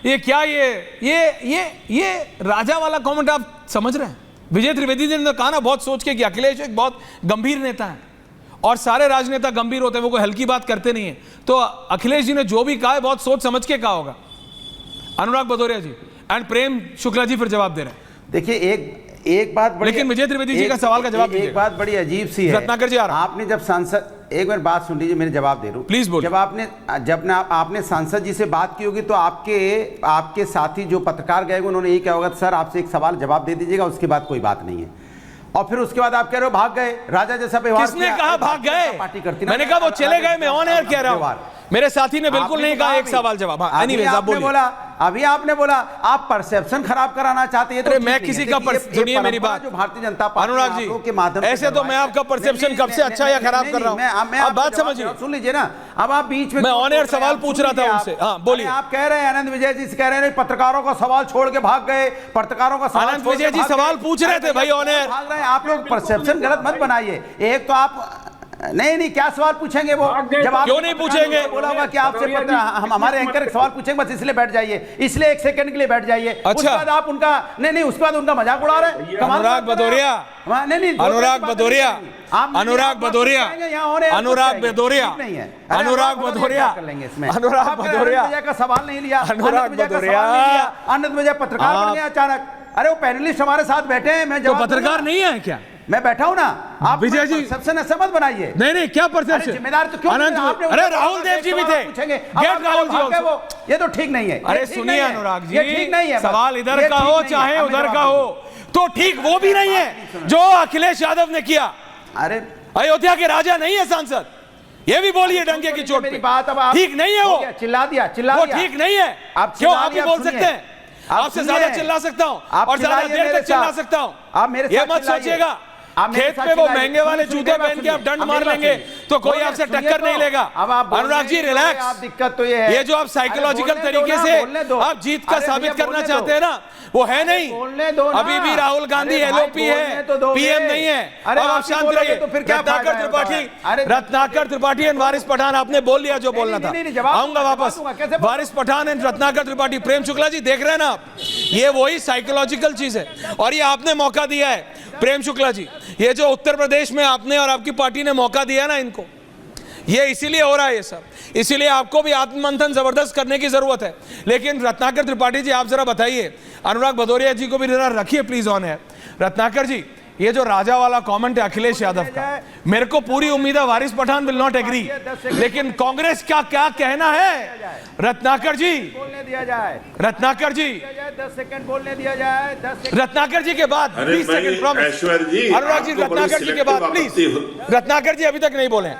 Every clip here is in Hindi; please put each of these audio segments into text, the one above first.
ये क्या ये राजा वाला कमेंट आप समझ रहे हैं? विजय त्रिवेदी जी ने कहा ना बहुत सोच के कि अखिलेश एक बहुत गंभीर नेता है और सारे राजनेता गंभीर होते हैं, वो कोई हल्की बात करते नहीं है। तो अखिलेश जी ने जो भी कहा है बहुत सोच समझ के कहा होगा। अनुराग भदौरिया जी एंड प्रेम शुक्ला जी फिर जवाब दे रहे हैं। देखिए एक बात बड़ी, लेकिन विजय त्रिवेदी जी का सवाल का जवाब एक बात बड़ी अजीब सी है। रत्नाकर जी आ रहा, आपने जब सांसद, एक मिनट बात सुन लीजिए, मेरे जवाब दे रहा हूं, प्लीज बोलिए। जब आपने सांसद जी से बात की होगी तो आपके साथी जो पत्रकार गए उन्होंने यही कहा होगा सर आपसे एक सवाल जवाब दे दीजिएगा, उसके बाद कोई बात नहीं है। और फिर उसके बाद आप कह रहे हो भाग गए, राजा जैसा व्यवहार। किसने कहा भाग गए? पार्टी करती, मैंने कहा वो चले गए, मैं ऑन एयर कह रहा हूं। मेरे साथी ने बिल्कुल नहीं कहा एक सवाल जवाब। एनीवेज आप बोलिए। अभी आपने बोला आप परसेप्शन खराब कराना चाहते हैं। तो मैं किसी का सुनिए मेरी बात, जो भारतीय जनता पार्टी अनुराग जी के माध्यम ऐसे तो मैं आपका परसेप्शन कब से अच्छा या खराब कर रहा हूं? आप बात समझिए, सुन लीजिए ना। अब आप बीच में मैं ऑन एयर सवाल पूछ रहा था उनसे। हाँ बोलिए। आप कह रहे हैं आनंद विजय जी से कह रहे हैं पत्रकारों का सवाल छोड़ के भाग गए, पत्रकारों का सवाल। आनंद विजय जी सवाल पूछ रहे थे भाई ऑन एयर। भाग रहे हैं आप लोग, परसेप्शन गलत मत बनाइए। एक तो आप नहीं क्या सवाल पूछेंगे वो, जब आप क्यों नहीं पूछेंगे? बोला होगा कि आपसे हम हमारे एंकर सवाल पूछेंगे बस इसलिए बैठ जाइए, इसलिए एक सेकंड के लिए बैठ जाइए। अच्छा। उसके बाद आप उनका नहीं उसके बाद उनका मजाक उड़ा रहे हैं। अनुराग भदौरिया, नहीं अनुराग भदौरिया, अनुराग भदौरिया, अनुराग भदौरिया, अनुराग भदौरिया कर लेंगे इसमें। अनुराग भदौरिया का सवाल नहीं लिया, अनुराग भदौरिया, आनंद विजय पत्रकार बन गया अचानक। अरे वो पैनलिस्ट हमारे साथ बैठे हैं, मैं जवाब पत्रकार नहीं है क्या? मैं बैठा हूं ना। आप विजय जी परसेप्शन ऐसा मत बनाइए। नहीं क्या परसेप्शन? जिम्मेदार तो क्यों? अरे राहुल देव जी भी थे, गेट राहुल जी वो, ये तो ठीक नहीं है। अरे सुनिए अनुराग जी, ये ठीक नहीं है। सवाल इधर का हो चाहे उधर का हो तो ठीक वो भी नहीं है जो अखिलेश यादव ने किया। अरे अयोध्या के राजा नहीं है सांसद, ये भी बोलिए डंके की चोट पे। ठीक नहीं है वो, चिल्ला दिया वो ठीक नहीं है। क्यों आप भी बोल सकते हैं? आपसे ज्यादा चिल्ला सकता हूं और ज्यादा देर तक चिल्ला सकता हूं। आप मेरे ये मत सोचिएगा खेत पे वो महंगे वाले जूते पहन के आप डंड मार लेंगे तो कोई आपसे टक्कर नहीं लेगा। अनुराग जी रिलैक्स। दिक्कत तो ये है, ये जो आप साइकोलॉजिकल तरीके से आप जीत का साबित करना चाहते हैं ना, वो है नहीं। अभी भी राहुल गांधी एलओपी है, पीएम नहीं है। अब आप शांत रहिए। रत्नाकर त्रिपाठी एंड वारिस पठान, आपने बोल लिया जो बोलना था। आऊंगा वापस। वारिस पठान एंड रत्नाकर त्रिपाठी। प्रेम शुक्ला जी देख रहे हैं ना आप, ये वही साइकोलॉजिकल चीज है और ये आपने मौका दिया है। प्रेम शुक्ला जी, ये जो उत्तर प्रदेश में आपने और आपकी पार्टी ने मौका दिया ना इनको, ये इसीलिए हो रहा है ये सब। इसीलिए आपको भी आत्ममंथन जबरदस्त करने की जरूरत है। लेकिन रत्नाकर त्रिपाठी जी आप जरा बताइए, अनुराग भदौरिया जी को भी जरा रखिए प्लीज ऑन है। रत्नाकर जी, ये जो राजा वाला कमेंट है अखिलेश यादव का, मेरे को पूरी उम्मीद है वारिस पठान विल नॉट एग्री, लेकिन कांग्रेस का क्या कहना है? रत्नाकर जी बोलने दिया जाए, रत्नाकर जी 10 सेकंड बोलने दिया जाए, 10 सेकंड। रत्नाकर जी के बाद 20 सेकंड प्रॉमिस। अनुराग जी रत्नाकर जी के बाद प्लीज। रत्नाकर जी अभी तक नहीं बोले,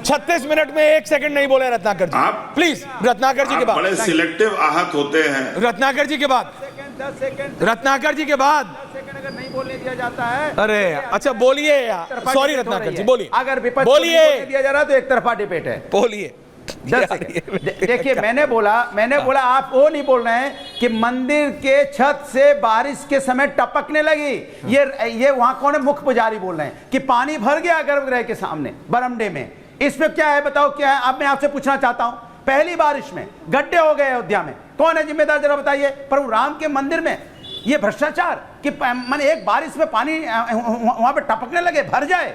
36 मिनट में 1 सेकंड नहीं बोले रत्नाकर जी। प्लीज रत्नाकर जी के बाद। बड़े सिलेक्टिव आहत होते हैं। रत्नाकर जी के बाद 10 सेकंड। रत्नाकर जी के बाद 10 सेकंड अगर नहीं बोलने दिया जाता है। अरे अच्छा बोलिए यार, सॉरी रत्नाकर जी बोलिए। अगर विपक्ष बोलिए, दिया जा रहा है तो एक तरफा डिबेट है। बोलिए। 10 सेकंड। देखिए मैंने बोला आप वो नहीं बोल रहे हैं कि मंदिर के छत से बारिश के समय टपकने लगी। ये वहां कौन है? मुख्य पुजारी बोल रहे हैं कि पानी भर गया गर्भगृह के सामने बरामदे में। इसमें क्या है बताओ, क्या है? अब मैं आपसे पूछना चाहता हूं, पहली बारिश में गड्ढे हो गए अयोध्या में, कौन है जिम्मेदार? जरा बताइए। प्रभु राम के मंदिर में ये भ्रष्टाचार कि माने एक बारिश में पानी वहां पे टपकने लगे, भर जाए,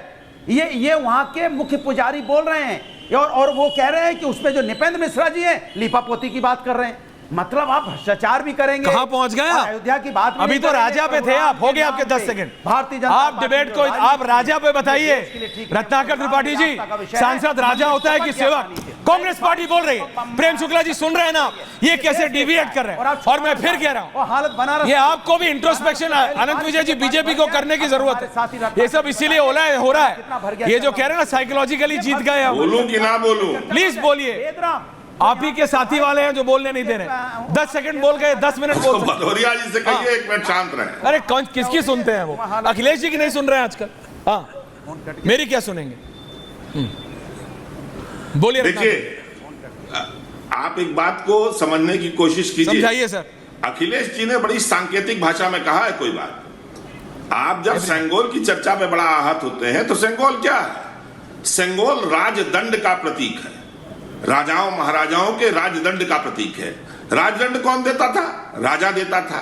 ये वहां के मुख्य पुजारी बोल रहे हैं। और वो कह रहे हैं कि उसमें जो निपेंद्र मिश्रा जी हैं लीपापोती की बात कर रहे हैं। मतलब आप भ्रष्टाचार भी करेंगे। कहां पहुंच गए आप? अयोध्या की बात अभी तो राजा पे थे आप, हो गए आपके 10 सेकंड। भारतीय जनता आप डिबेट को आप राजा पे बताइए। रत्नाकर त्रिपाठी जी, सांसद राजा होता है कि सेवक? कांग्रेस पार्टी बोल रही है। प्रेम शुक्ला जी सुन रहे हैं ना, ये कैसे डिविएट कर रहे हैं? और मैं फिर कह रहा हूं, हालत बना ये आपको भी इंट्रोस्पेक्शन आनंद विजय जी बीजेपी को करने की जरूरत है। ये सब इसीलिए हो रहा है। ये जो कह रहे हैं ना साइकोलॉजिकली जीत गए हम। बोलूं कि ना बोलूं? प्लीज बोलिए। आप ही के साथी वाले हैं जो बोलने नहीं दे रहे। 10 सेकंड बोल गए, 10 मिनट बोल सकते। भदौरिया जी से कहिए 1 मिनट शांत रहे। अरे कौन किसकी सुनते हैं वो? अखिलेश जी की नहीं सुन रहे हैं आजकल। हाँ मेरी क्या सुनेंगे? बोलिए। देखिए आप एक बात को समझने की कोशिश कीजिए। समझाइए सर। अखिलेश जी ने बड़ी सांकेतिक भाषा में कहा है कोई बात। आप जब सेंगोल की चर्चा में बड़ा आहत होते हैं तो सेंगोल क्या है? सेंगोल राजदंड का प्रतीक है, राजाओं महाराजाओं के राजदंड का प्रतीक है। राजदंड कौन देता था? राजा देता था।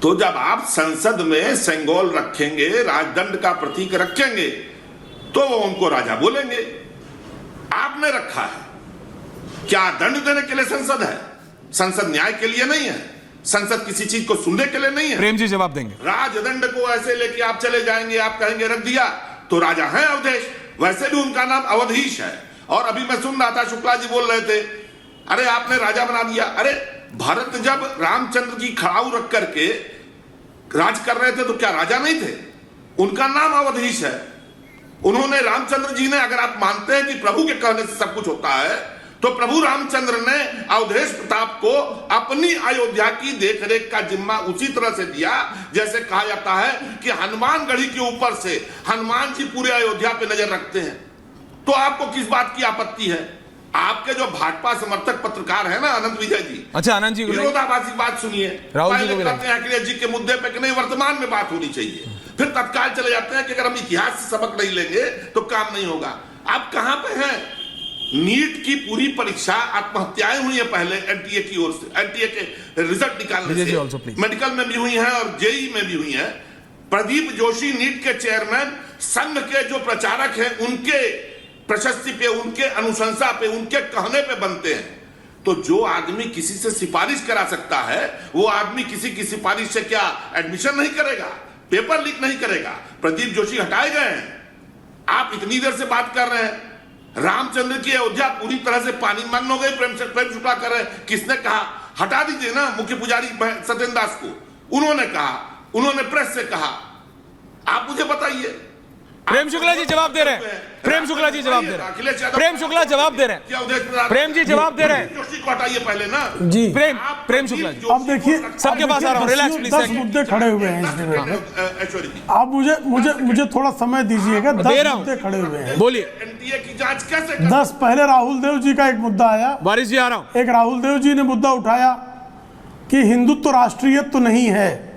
तो जब आप संसद में सेंगोल रखेंगे, राजदंड का प्रतीक रखेंगे, तो वो उनको राजा बोलेंगे। आपने रखा है। क्या दंड देने के लिए संसद है? संसद न्याय के लिए नहीं है। संसद किसी चीज को सुनने के लिए नहीं है। प्रेम जी जवाब देंगे। राजदंड को ऐसे लेके आप चले जाएंगे, आप कहेंगे रख दिया, तो राजा है अवधेश, वैसे भी उनका नाम अवधीश है। और अभी मैं सुन रहा था, शुक्ला जी बोल रहे थे, अरे आपने राजा बना दिया। अरे भरत जब रामचंद्र की खड़ाऊ रख करके राज कर रहे थे तो क्या राजा नहीं थे? उनका नाम अवधीश है। उन्होंने, रामचंद्र जी ने, अगर आप मानते हैं कि प्रभु के कहने से सब कुछ होता है, तो प्रभु रामचंद्र ने अवधेश प्रताप को अपनी अयोध्या की देखरेख का जिम्मा उसी तरह से दिया जैसे कहा जाता है कि हनुमानगढ़ी के ऊपर से हनुमान जी पूरे अयोध्या पे नजर रखते हैं। तो आपको किस बात की आपत्ति है? आपके जो भाजपा समर्थक पत्रकार है ना, अनंत विजय जी, अच्छा अनंत जी, विरोधाभासी बात सुनिए। राहुल जी पहले कहते हैं अखिलेश जी के मुद्दे पे कि नहीं, वर्तमान में बात होनी चाहिए, फिर तत्काल चले जाते हैं कि अगर हम इतिहास से सबक नहीं लेंगे तो काम नहीं होगा। आप कहां पे हैं? नीट की पूरी परीक्षा, आत्महत्याएं हुई है पहले एनटीए की ओर से, एनटीए के रिजल्ट निकालने से, मेडिकल में भी हुई है और जेई में भी हुई है। प्रदीप जोशी नीट के चेयरमैन, संघ के जो प्रचारक हैं, उनके प्रशस्ति पे, उनके अनुशंसा पे, उनके कहने पे बनते हैं। तो जो आदमी किसी से सिफारिश करा सकता है, वो आदमी किसी की सिफारिश से क्या एडमिशन नहीं करेगा, पेपर लीक नहीं करेगा? प्रदीप जोशी हटाए गए हैं। आप इतनी देर से बात कर रहे हैं, रामचंद्र की अयोध्या पूरी तरह से पानी मग्न हो गई, प्रेम शुक्ला कर रहे हैं। किसने कहा? हटा दीजिए ना मुख्य पुजारी सत्येंद्र दास को। उन्होंने कहा, उन्होंने प्रेस से कहा। आप मुझे बताइए। प्रेम शुक्ला जी जवाब दे रहे हैं। प्रेम शुक्ला जी जवाब दे रहे हैं। प्रेम शुक्ला जवाब दे रहे हैं। प्रेम जी जवाब दे रहे हैं। जोशी को हटाइए पहले ना जी। प्रेम शुक्ला जी, अब देखिए, सबके पास आ रहा हूं, रिलैक्स प्लीज। 10 मुद्दे खड़े हुए हैं इस डिबेट में। आप मुझे थोड़ा समय दीजिएगा। 10 मुद्दे खड़े हुए हैं, बोलिए। एनटीए की जांच कैसे? 10 पहले राहुल देव जी का एक मुद्दा आया। वारिस जी आ रहा हूं। एक राहुल देव जी ने मुद्दा उठाया कि हिंदुत्व राष्ट्रीयत्व नहीं है।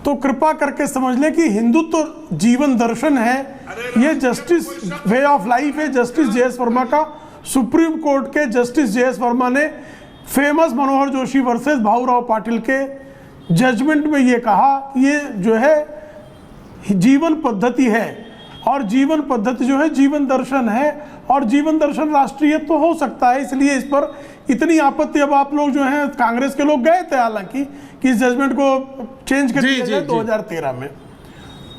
तो कृपा करके समझ लें कि हिंदुत्व जीवन दर्शन है। ये जस्टिस वे ऑफ लाइफ है। Justice J S. वर्मा का, सुप्रीम कोर्ट के जस्टिस जे.एस. वर्मा ने फेमस मनोहर जोशी वर्सेस भाऊराव पाटिल के जजमेंट में ये कहा, ये जो है जीवन पद्धति है और जीवन पद्धति जो है जीवन दर्शन है और जीवन दर्शन राष्ट्रीयत्व तो हो सकता है। इसलिए इस पर इतनी आपत्ति। अब आप लोग जो हैं, कांग्रेस के लोग गए थे हालांकि कि इस जजमेंट को चेंज कर दिया जाए 2013 में।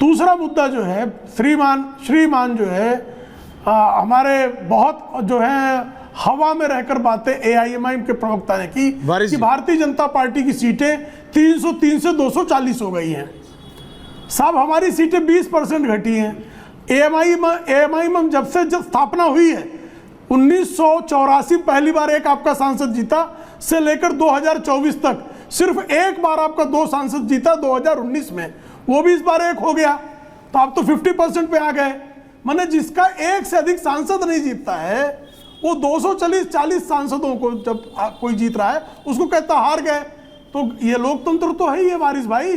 दूसरा मुद्दा जो है, श्रीमान जो है हमारे बहुत जो है हवा में रहकर बातें एआईएमआईएम के प्रवक्ता ने की कि भारतीय जनता पार्टी की सीटें 303 से 240 हो गई हैं। साहब हमारी सीटें 20% घटी हैं। एआईएमआईएम जब से स्थापना हुई है 1984 पहली बार एक आपका सांसद जीता, से लेकर 2024 तक सिर्फ एक बार आपका 2 सांसद जीता 2019 में, वो भी इस बार 1 हो गया। तो आप तो 50% पे आ गए। माने जिसका 1 से अधिक सांसद नहीं जीतता है, वो 240 सांसदों को जब कोई जीत रहा है उसको कहता हार गए। तो ये लोकतंत्र तो है ही है वारिस भाई,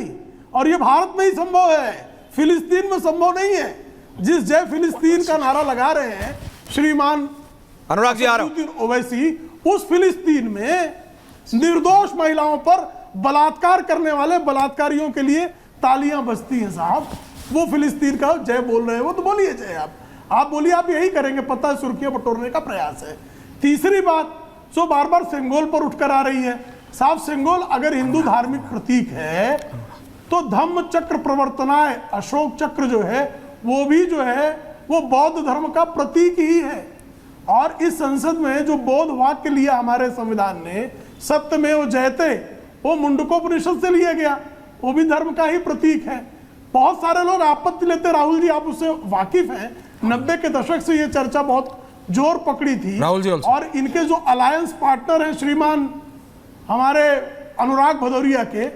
और ये भारत में ही संभव है, फिलिस्तीन में संभव नहीं है। जिस जय फिलिस्तीन का नारा लगा रहे हैं श्रीमान अनुराग जी आ रहा हूं। ओवैसी, उस फिलिस्तीन में निर्दोष महिलाओं पर बलात्कार करने वाले बलात्कारियों के लिए तालियां बजती हैं साहब। वो फिलिस्तीन का जय बोल रहे हैं, वो तो बोलिए जय। आप बोलिए, आप यही करेंगे, पता है सुर्खियां बटोरने का प्रयास है। तीसरी बात जो बार बार सेंगोल पर उठकर आ रही है, साहब सेंगोल अगर हिंदू धार्मिक प्रतीक है तो धम्म चक्र प्रवर्तनाय अशोक चक्र जो है वो भी जो है वो बौद्ध धर्म का प्रतीक ही है। और इस संसद में जो बौद्ध वाक्य लिया हमारे संविधान ने, सत्यमेव जयते, वो मुंडकोपनिषद से लिया गया, वो भी धर्म का ही प्रतीक है। बहुत सारे लोग आपत्ति लेते, राहुल जी आप उससे वाकिफ हैं, 90 के दशक से ये चर्चा बहुत जोर पकड़ी थी। राहुल जी और इनके जो अलायंस पार्टनर हैं श्रीमान हमारे अनुराग भदौरिया के,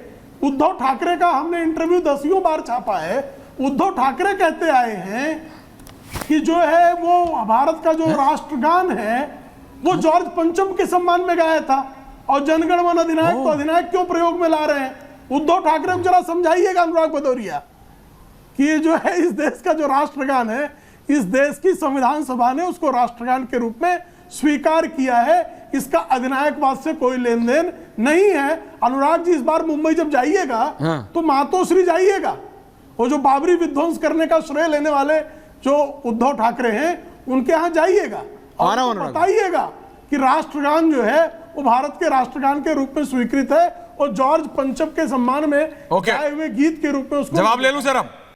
उद्धव ठाकरे का हमने इंटरव्यू 10 बार छापा है। उद्धव ठाकरे कहते आए हैं कि जो है वो भारत का जो राष्ट्रगान है वो जॉर्ज पंचम के सम्मान में गाया था, और जनगण मन अधिनायक तो अधिनायक क्यों प्रयोग में ला रहे हैं? उद्धव ठाकरे को जरा समझाइएगा अनुराग भदौरिया कि ये जो है इस देश का जो राष्ट्रगान है, इस देश की संविधान सभा ने उसको राष्ट्रगान के रूप में स्वीकार किया है। इसका अधिनायकवाद से कोई लेन देन नहीं है। अनुराग जी, इस बार मुंबई जब जाइएगा तो मातोश्री जाइएगा। वो जो बाबरी विध्वंस करने का श्रेय लेने वाले जो उद्धव ठाकरे हैं, उनके यहाँ जाइएगा और बताइएगा कि राष्ट्रगान जो है वो भारत के राष्ट्रगान के रूप में स्वीकृत है और जॉर्ज पंचम के सम्मान में गाए हुए गीत के रूप में उसको जवाब ले लूं सर अब।